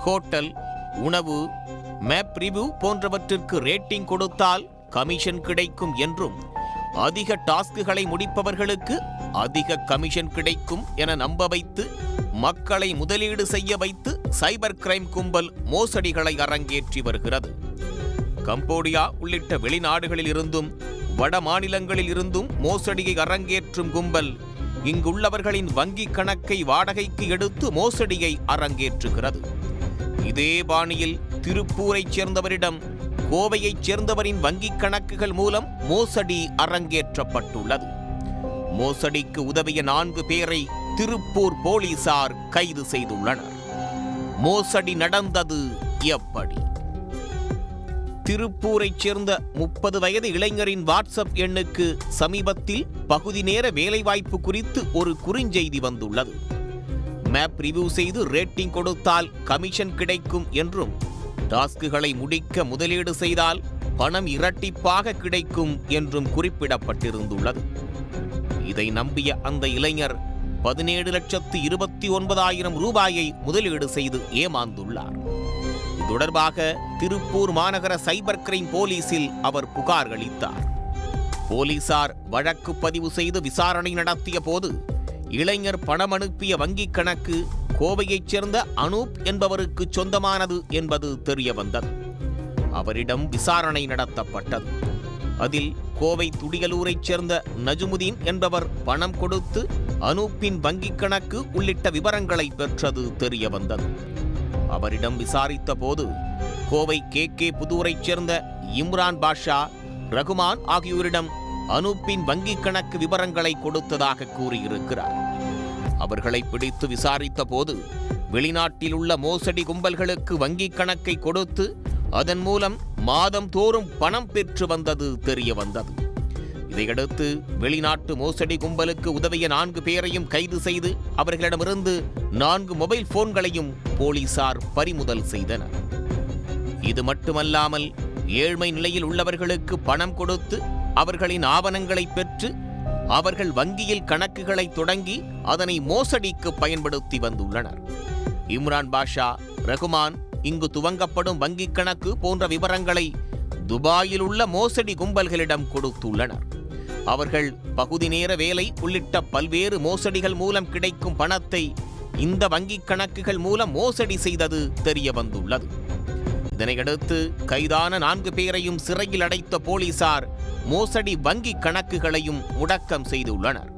Hotel, உணவு, map review போன்றவற்றிற்கு rating கொடுத்தால் கமிஷன் கிடைக்கும் என்றும் அதிக டாஸ்குகளை முடிப்பவர்களுக்கு அதிக கமிஷன் கிடைக்கும் என நம்ப வைத்து மக்களை முதலீடு செய்ய வைத்து சைபர் கிரைம் கும்பல் மோசடிகளை அரங்கேற்றி வருகிறது. கம்போடியா உள்ளிட்ட வெளிநாடுகளில் இருந்தும் வட மாநிலங்களில் இருந்தும் மோசடியை அரங்கேற்றும் கும்பல் இங்குள்ளவர்களின் வங்கிக் கணக்கை வாடகைக்கு எடுத்து மோசடியை அரங்கேற்றுகிறது. இதே பாணியில் திருப்பூரைச் சேர்ந்தவரிடம் கோவையைச் சேர்ந்தவரின் வங்கிக் கணக்குகள் மூலம் மோசடி அரங்கேற்றப்பட்டுள்ளது. மோசடிக்கு உதவிய 4 பேரை திருப்பூர் போலீசார் கைது செய்துள்ளனர். மோசடி நடந்தது எப்படி? திருப்பூரைச் சேர்ந்த 30 வயது இளைஞரின் வாட்ஸ்அப் எண்ணுக்கு சமீபத்தில் பகுதி நேர வேலைவாய்ப்பு குறித்து ஒரு குறுஞ்செய்தி வந்துள்ளது. மேப் ரிவ்யூ செய்து ரேட்டிங் கொடுத்தால் கமிஷன் கிடைக்கும் என்றும் டாஸ்குகளை முடிக்க முதலீடு செய்தால் பணம் இரட்டிப்பாக கிடைக்கும் என்றும் குறிப்பிடப்பட்டிருந்துள்ளது. இதை நம்பிய அந்த இளைஞர் 17,29,000 ரூபாயை முதலீடு செய்து ஏமாந்துள்ளார். இது தொடர்பாக திருப்பூர் மாநகர சைபர் கிரைம் போலீசில் அவர் புகார் அளித்தார். போலீசார் வழக்கு பதிவு செய்து விசாரணை நடத்திய போது இளைஞர் பணம் அனுப்பிய வங்கிக் கணக்கு கோவையைச் சேர்ந்த அனூப் என்பவருக்கு சொந்தமானது என்பது தெரிய வந்தது. அவரிடம் விசாரணை நடத்தப்பட்டது. அதில் கோவை துடியலூரைச் சேர்ந்த நஜுமுதீன் என்பவர் பணம் கொடுத்து அனூப்பின் வங்கிக் கணக்கு உள்ளிட்ட விவரங்களை பெற்றது தெரிய வந்தது. அவரிடம் விசாரித்த போது கோவை KK புதூரைச் சேர்ந்த இம்ரான் பாஷா, ரகுமான் ஆகியோரிடம் அனூப்பின் வங்கிக் கணக்கு விவரங்களை கொடுத்ததாக கூறியிருக்கிறார். அவர்களை பிடித்து விசாரித்த போது வெளிநாட்டில் உள்ள மோசடி கும்பல்களுக்கு வங்கிக் கணக்கை கொடுத்து அதன் மூலம் மாதம் தோறும் பணம் பெற்று வந்தது தெரிய வந்தது. இதையடுத்து வெளிநாட்டு மோசடி கும்பலுக்கு உதவிய 4 பேரையும் கைது செய்து அவர்களிடமிருந்து 4 மொபைல் போன்களையும் போலீசார் பறிமுதல் செய்தனர். இது மட்டுமல்லாமல் ஏழ்மை நிலையில் உள்ளவர்களுக்கு பணம் கொடுத்து அவர்களின் ஆவணங்களை பெற்று அவர்கள் வங்கியில் கணக்குகளை தொடங்கி அதனை மோசடிக்கு பயன்படுத்தி வந்துள்ளனர். இம்ரான் பாஷா, ரகுமான் இங்கு துவங்கப்படும் வங்கிக் கணக்கு போன்ற விவரங்களை துபாயில் உள்ள மோசடி கும்பல்களிடம் கொடுத்துள்ளனர். அவர்கள் பகுதி நேர வேலை உள்ளிட்ட பல்வேறு மோசடிகள் மூலம் கிடைக்கும் பணத்தை இந்த வங்கிக் கணக்குகள் மூலம் மோசடி செய்தது தெரிய வந்துள்ளது. இதனையடுத்து கைதான 4 பேரையும் சிறையில் அடைத்த போலீசார் மோசடி வங்கிக் கணக்குகளையும் முடக்கம் செய்துள்ளனர்.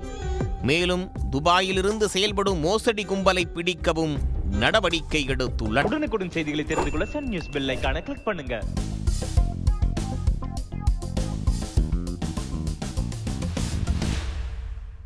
மேலும் துபாயிலிருந்து செயல்படும் மோசடி கும்பலை பிடிக்கவும் நடவடிக்கை எடுத்துள்ளனர். உடனுக்குடன் செய்திகளை தெரிந்து கொள்ள சன் நியூஸ் பெல் ஐகானை கிளிக் பண்ணுங்க.